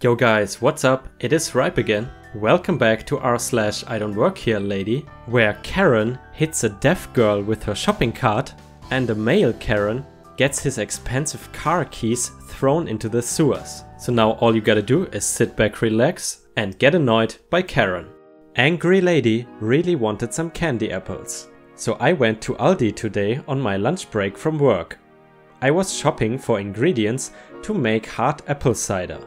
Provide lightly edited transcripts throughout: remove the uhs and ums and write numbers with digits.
Yo guys, what's up? It is Ripe again. Welcome back to r/idontworkherelady, where Karen hits a deaf girl with her shopping cart and a male Karen gets his expensive car keys thrown into the sewers. So now all you gotta do is sit back, relax and get annoyed by Karen. Angry lady really wanted some candy apples. So I went to Aldi today on my lunch break from work. I was shopping for ingredients to make hard apple cider.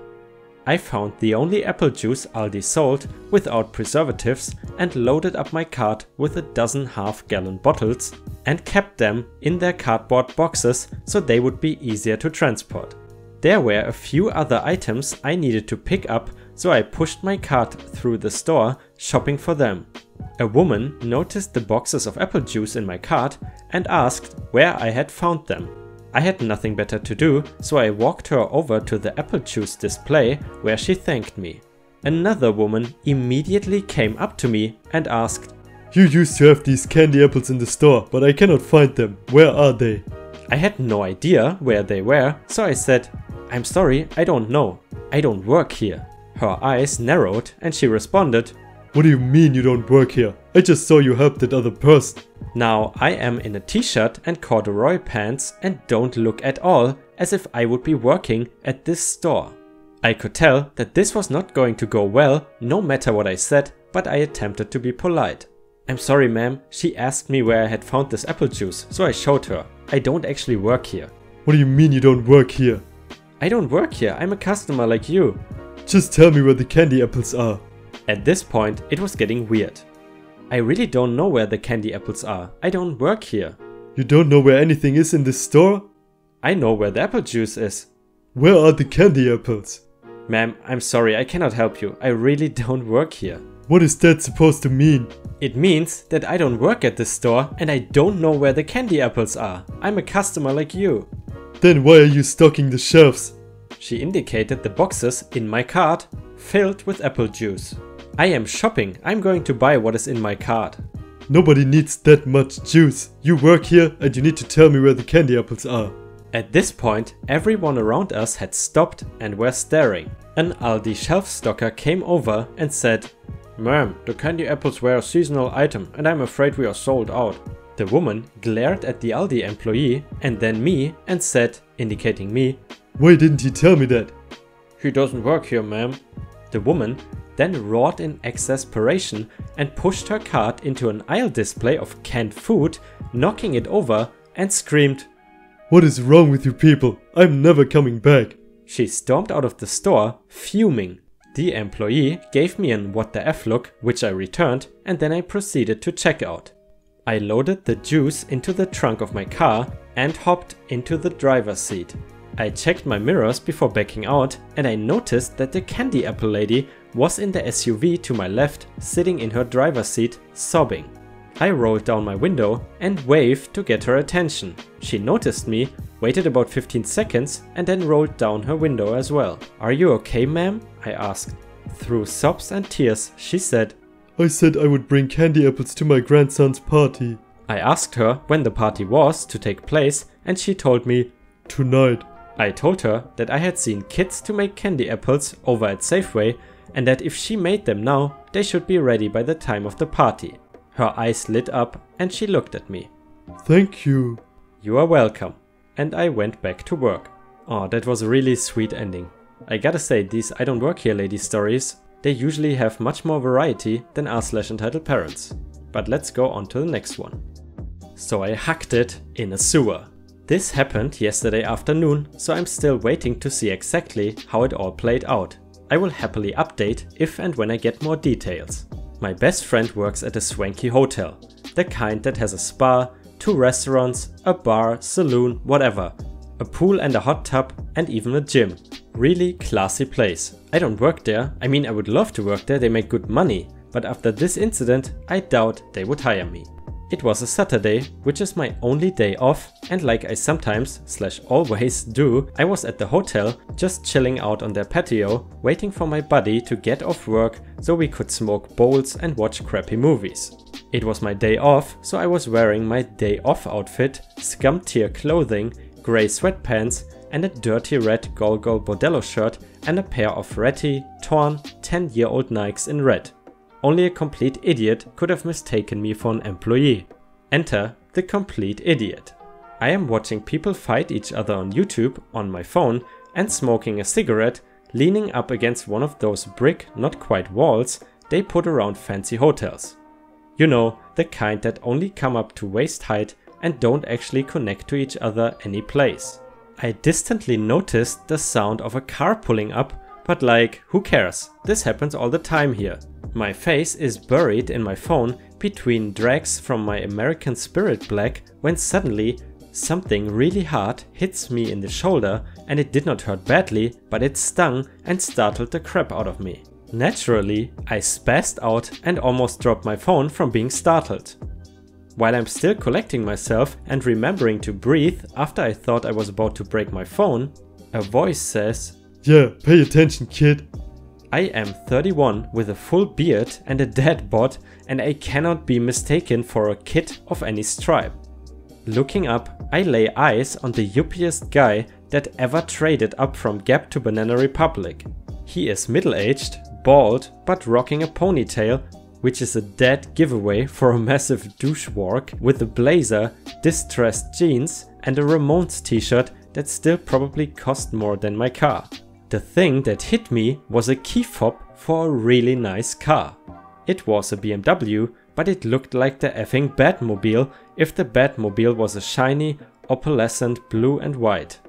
I found the only apple juice Aldi sold without preservatives and loaded up my cart with a dozen half-gallon bottles and kept them in their cardboard boxes so they would be easier to transport. There were a few other items I needed to pick up, so I pushed my cart through the store shopping for them. A woman noticed the boxes of apple juice in my cart and asked where I had found them. I had nothing better to do, so I walked her over to the apple juice display where she thanked me. Another woman immediately came up to me and asked, "You used to have these candy apples in the store, but I cannot find them. Where are they?" I had no idea where they were, so I said, "I'm sorry, I don't know. I don't work here." Her eyes narrowed and she responded, "What do you mean you don't work here? I just saw you help that other person." Now I am in a t-shirt and corduroy pants and don't look at all as if I would be working at this store. I could tell that this was not going to go well no matter what I said, but I attempted to be polite. "I'm sorry ma'am, she asked me where I had found this apple juice, so I showed her. I don't actually work here." "What do you mean you don't work here?" "I don't work here, I'm a customer like you." "Just tell me where the candy apples are." At this point it was getting weird. "I really don't know where the candy apples are. I don't work here." "You don't know where anything is in this store?" "I know where the apple juice is." "Where are the candy apples?" "Ma'am, I'm sorry, I cannot help you. I really don't work here." "What is that supposed to mean?" "It means that I don't work at this store and I don't know where the candy apples are. I'm a customer like you." "Then why are you stocking the shelves?" She indicated the boxes in my cart filled with apple juice. "I am shopping. I'm going to buy what is in my cart." "Nobody needs that much juice. You work here and you need to tell me where the candy apples are." At this point, everyone around us had stopped and were staring. An Aldi shelf stocker came over and said, "Ma'am, the candy apples were a seasonal item and I'm afraid we are sold out." The woman glared at the Aldi employee and then me and said, indicating me, "Why didn't he tell me that?" "He doesn't work here, ma'am." The woman then roared in exasperation and pushed her cart into an aisle display of canned food, knocking it over and screamed, "What is wrong with you people? I'm never coming back." She stormed out of the store, fuming. The employee gave me an what the F look, which I returned, and then I proceeded to check out. I loaded the juice into the trunk of my car and hopped into the driver's seat. I checked my mirrors before backing out and I noticed that the candy apple lady was in the SUV to my left, sitting in her driver's seat, sobbing. I rolled down my window and waved to get her attention. She noticed me, waited about 15 seconds and then rolled down her window as well. "Are you okay, ma'am?" I asked. Through sobs and tears, she said, "I said I would bring candy apples to my grandson's party." I asked her when the party was to take place and she told me, "Tonight." I told her that I had seen kids to make candy apples over at Safeway and that if she made them now, they should be ready by the time of the party. Her eyes lit up and she looked at me. "Thank you." "You are welcome." And I went back to work. Oh, that was a really sweet ending. I gotta say, these I Don't Work Here Lady stories, they usually have much more variety than r/Entitledparents. But let's go on to the next one. So I hacked it in a sewer. This happened yesterday afternoon, so I'm still waiting to see exactly how it all played out. I will happily update if and when I get more details. My best friend works at a swanky hotel, the kind that has a spa, 2 restaurants, a bar, saloon, whatever, a pool and a hot tub and even a gym. Really classy place. I don't work there. I mean, I would love to work there, they make good money, but after this incident I doubt they would hire me. It was a Saturday, which is my only day off, and like I sometimes/always do, I was at the hotel just chilling out on their patio, waiting for my buddy to get off work so we could smoke bowls and watch crappy movies. It was my day off, so I was wearing my day off outfit, scum tier clothing, grey sweatpants and a dirty red Golgol Bordello shirt and a pair of ratty, torn, 10-year-old Nikes in red. Only a complete idiot could have mistaken me for an employee. Enter the complete idiot. I am watching people fight each other on YouTube on my phone and smoking a cigarette, leaning up against one of those brick, not quite walls they put around fancy hotels. You know, the kind that only come up to waist height and don't actually connect to each other any place. I distantly noticed the sound of a car pulling up, but like, who cares? This happens all the time here. My face is buried in my phone between drags from my American Spirit Black when suddenly something really hard hits me in the shoulder, and it did not hurt badly, but it stung and startled the crap out of me. Naturally, I spazzed out and almost dropped my phone from being startled. While I'm still collecting myself and remembering to breathe after I thought I was about to break my phone, a voice says, "Yeah, pay attention, kid." I am 31 with a full beard and a dad bod, and I cannot be mistaken for a kid of any stripe. Looking up, I lay eyes on the yuppiest guy that ever traded up from Gap to Banana Republic. He is middle-aged, bald, but rocking a ponytail, which is a dead giveaway for a massive douchework with a blazer, distressed jeans, and a Ramones t-shirt that still probably cost more than my car. The thing that hit me was a key fob for a really nice car. It was a BMW, but it looked like the effing Batmobile if the Batmobile was a shiny, opalescent blue and white.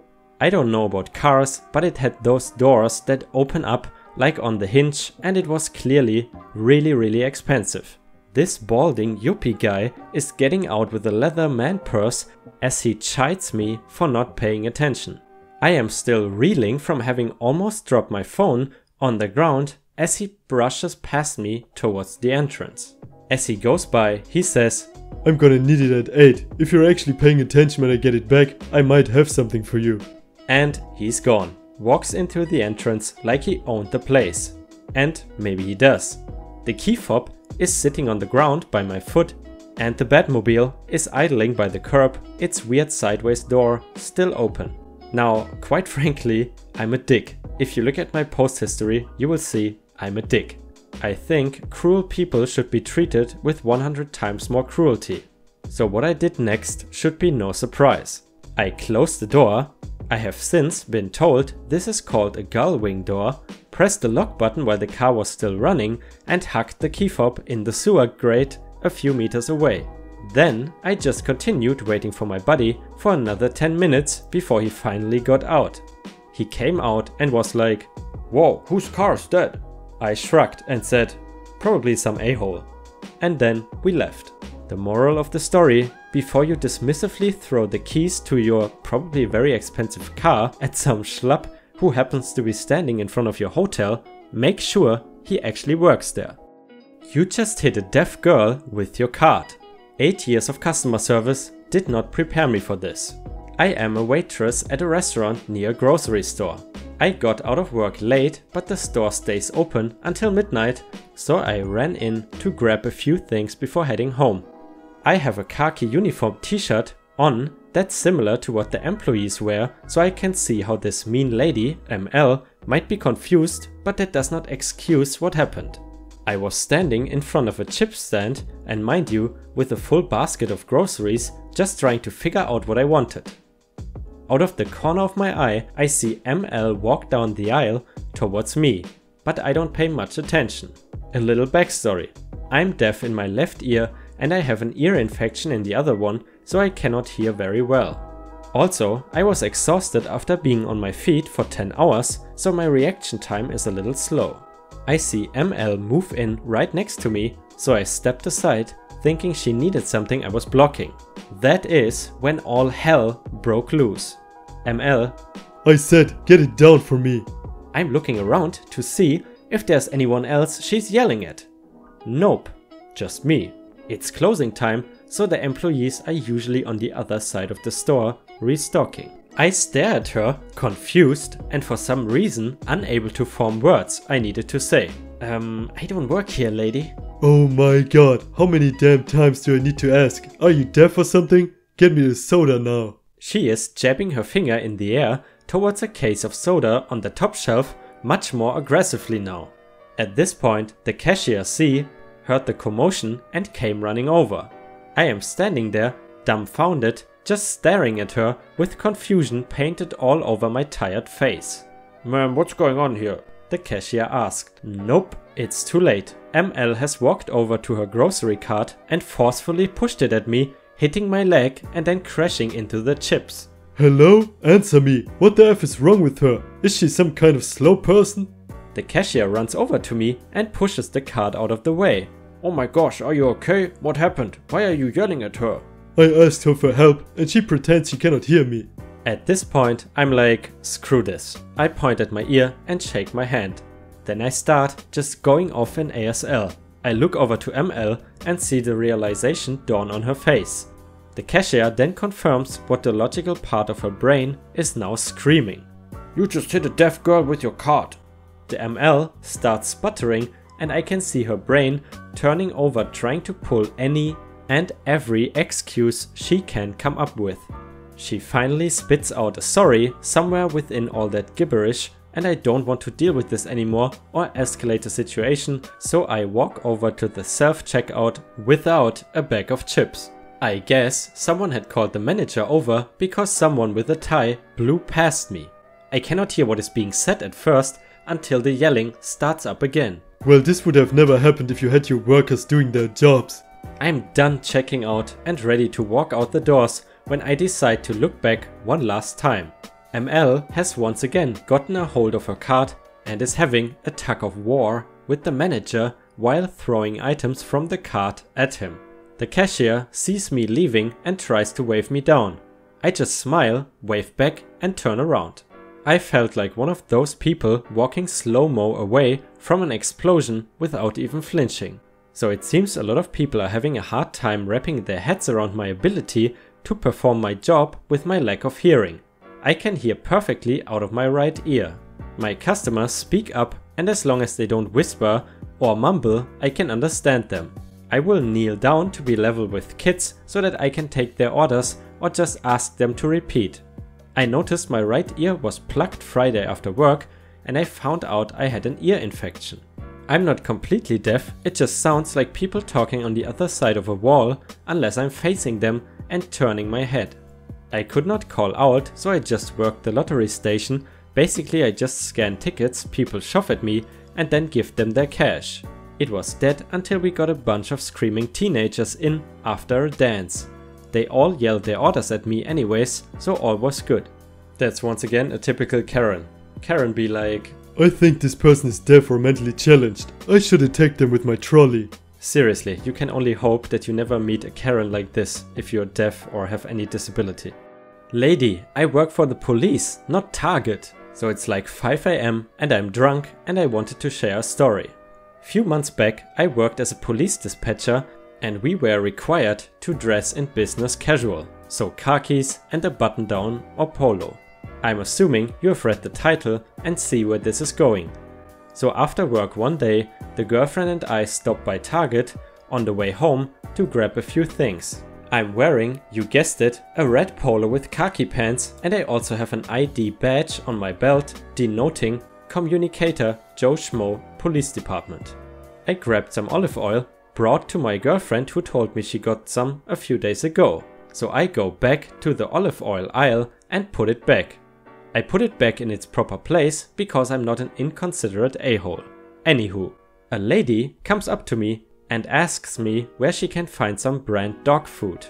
I don't know about cars, but it had those doors that open up like on the hinge, and it was clearly really expensive. This balding yuppie guy is getting out with a leather man purse as he chides me for not paying attention. I am still reeling from having almost dropped my phone on the ground as he brushes past me towards the entrance. As he goes by, he says, "I'm gonna need it at 8. If you're actually paying attention when I get it back, I might have something for you." And he's gone. Walks into the entrance like he owned the place. And maybe he does. The key fob is sitting on the ground by my foot, and the Batmobile is idling by the curb, its weird sideways door still open. Now, quite frankly, I'm a dick. If you look at my post history, you will see I'm a dick. I think cruel people should be treated with 100 times more cruelty. So what I did next should be no surprise. I closed the door. I have since been told this is called a gull wing door, pressed the lock button while the car was still running, and hucked the key fob in the sewer grate a few meters away. Then I just continued waiting for my buddy for another 10 minutes before he finally got out. He came out and was like, "Whoa, whose car is that?" I shrugged and said, "Probably some a-hole." And then we left. The moral of the story: before you dismissively throw the keys to your probably very expensive car at some schlub who happens to be standing in front of your hotel, make sure he actually works there. You just hit a deaf girl with your card. 8 years of customer service did not prepare me for this. I am a waitress at a restaurant near a grocery store. I got out of work late, but the store stays open until midnight, so I ran in to grab a few things before heading home. I have a khaki uniform t-shirt on that's similar to what the employees wear, so I can see how this mean lady, ML, might be confused, but that does not excuse what happened. I was standing in front of a chip stand, and mind you, with a full basket of groceries, just trying to figure out what I wanted. Out of the corner of my eye, I see ML walk down the aisle towards me, but I don't pay much attention. A little backstory. I'm deaf in my left ear and I have an ear infection in the other one, so I cannot hear very well. Also, I was exhausted after being on my feet for 10 hours, so my reaction time is a little slow. I see ML move in right next to me, so I stepped aside, thinking she needed something I was blocking. That is when all hell broke loose. ML, "I said, get it down for me." I'm looking around to see if there's anyone else she's yelling at. Nope, just me. It's closing time, so the employees are usually on the other side of the store, restocking. I stare at her, confused, and for some reason unable to form words I needed to say. I don't work here, lady." Oh my god, how many damn times do I need to ask? Are you deaf or something? Get me the soda now. She is jabbing her finger in the air towards a case of soda on the top shelf, much more aggressively now. At this point, the cashier C heard the commotion and came running over. I am standing there, dumbfounded, just staring at her with confusion painted all over my tired face. "Ma'am, what's going on here?" the cashier asked. "Nope, it's too late. ML has walked over to her grocery cart and forcefully pushed it at me, hitting my leg and then crashing into the chips." Hello? Answer me. What the F is wrong with her? Is she some kind of slow person? The cashier runs over to me and pushes the cart out of the way. "Oh my gosh, are you okay? What happened? Why are you yelling at her?" I asked her for help and she pretends she cannot hear me. At this point, I'm like, screw this. I point at my ear and shake my hand. Then I start just going off in ASL. I look over to ML and see the realization dawn on her face. The cashier then confirms what the logical part of her brain is now screaming. "You just hit a deaf girl with your cart." The ML starts sputtering and I can see her brain turning over trying to pull any and every excuse she can come up with. She finally spits out a sorry somewhere within all that gibberish, and I don't want to deal with this anymore or escalate the situation, so I walk over to the self-checkout without a bag of chips. I guess someone had called the manager over because someone with a tie blew past me. I cannot hear what is being said at first until the yelling starts up again. Well, this would have never happened if you had your workers doing their jobs. I'm done checking out and ready to walk out the doors when I decide to look back one last time. ML has once again gotten a hold of her cart and is having a tug of war with the manager while throwing items from the cart at him. The cashier sees me leaving and tries to wave me down. I just smile, wave back and turn around. I felt like one of those people walking slow-mo away from an explosion without even flinching. So it seems a lot of people are having a hard time wrapping their heads around my ability to perform my job with my lack of hearing. I can hear perfectly out of my right ear. My customers speak up and as long as they don't whisper or mumble, I can understand them. I will kneel down to be level with kids so that I can take their orders or just ask them to repeat. I noticed my right ear was plugged Friday after work and I found out I had an ear infection. I'm not completely deaf, it just sounds like people talking on the other side of a wall unless I'm facing them and turning my head. I could not call out, so I just worked the lottery station. Basically I just scan tickets, people shove at me and then give them their cash. It was dead until we got a bunch of screaming teenagers in after a dance. They all yelled their orders at me anyways, so all was good. That's once again a typical Karen. Karen be like, I think this person is deaf or mentally challenged. I should attack them with my trolley. Seriously, you can only hope that you never meet a Karen like this if you're deaf or have any disability. Lady, I work for the police, not Target. So it's like 5 AM and I'm drunk and I wanted to share a story. Few months back I worked as a police dispatcher and we were required to dress in business casual, so khakis and a button down or polo. I'm assuming you have read the title and see where this is going. So after work one day, the girlfriend and I stopped by Target on the way home to grab a few things. I'm wearing, you guessed it, a red polo with khaki pants and I also have an ID badge on my belt denoting Communicator Joe Schmo Police Department. I grabbed some olive oil, brought to my girlfriend who told me she got some a few days ago. So I go back to the olive oil aisle and put it back. I put it back in its proper place because I'm not an inconsiderate a-hole. Anywho, a lady comes up to me and asks me where she can find some brand dog food.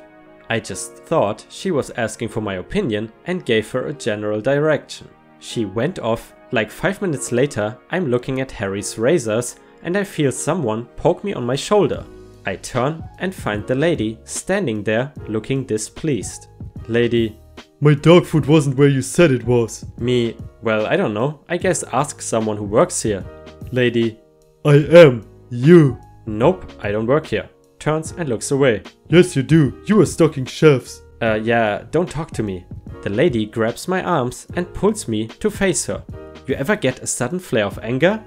I just thought she was asking for my opinion and gave her a general direction. She went off. Like 5 minutes later, I'm looking at Harry's razors and I feel someone poke me on my shoulder. I turn and find the lady standing there looking displeased. Lady, my dog food wasn't where you said it was. Me, well, I don't know. I guess ask someone who works here. Lady, I am you. Nope, I don't work here. Turns and looks away. Yes you do, you are stocking shelves. Yeah, don't talk to me. The lady grabs my arms and pulls me to face her. You ever get a sudden flare of anger?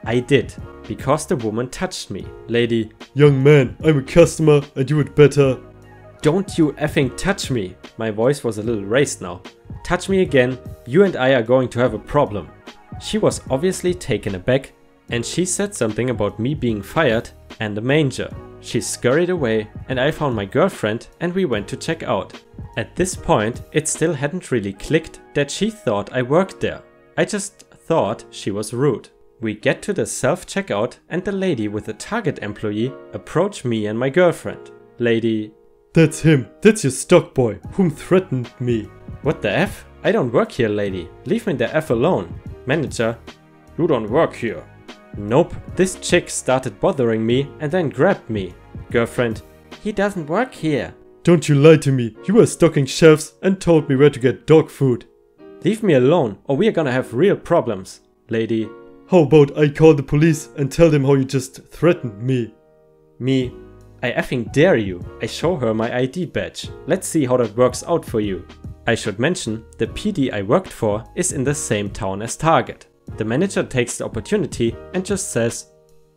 I did, because the woman touched me. Lady, young man, I'm a customer and you would better... Don't you effing touch me. My voice was a little raised now. Touch me again, you and I are going to have a problem. She was obviously taken aback and she said something about me being fired and a manger. She scurried away and I found my girlfriend and we went to check out. At this point, it still hadn't really clicked that she thought I worked there. I just thought she was rude. We get to the self-checkout and the lady with the Target employee approached me and my girlfriend. Lady: That's him. That's your stock boy, whom threatened me. What the F? I don't work here, lady. Leave me the F alone. Manager: You don't work here. Nope. This chick started bothering me and then grabbed me. Girlfriend: He doesn't work here. Don't you lie to me. You were stocking shelves and told me where to get dog food. Leave me alone or we are gonna have real problems. Lady: How about I call the police and tell them how you just threatened me? Me: I effing dare you. I show her my ID badge. Let's see how that works out for you. I should mention, the PD I worked for is in the same town as Target. The manager takes the opportunity and just says,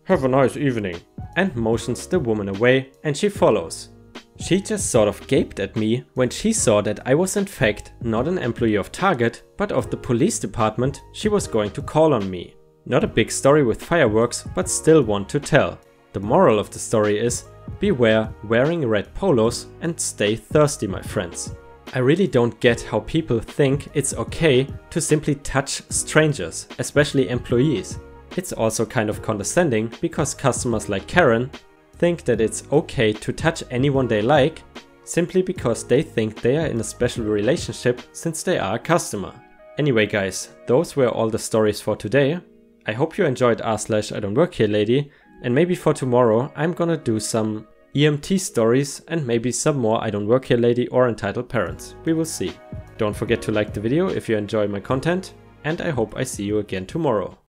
"Have a nice evening," and motions the woman away and she follows. She just sort of gaped at me when she saw that I was in fact not an employee of Target, but of the police department she was going to call on me. Not a big story with fireworks, but still one to tell. The moral of the story is, beware wearing red polos and stay thirsty, my friends. I really don't get how people think it's okay to simply touch strangers, especially employees. It's also kind of condescending because customers like Karen think that it's okay to touch anyone they like simply because they think they are in a special relationship since they are a customer. Anyway guys, those were all the stories for today. I hope you enjoyed r/idontworkherelady, and maybe for tomorrow I'm gonna do some EMT stories and maybe some more I Don't Work Here Lady or Entitled Parents. We will see. Don't forget to like the video if you enjoy my content, and I hope I see you again tomorrow.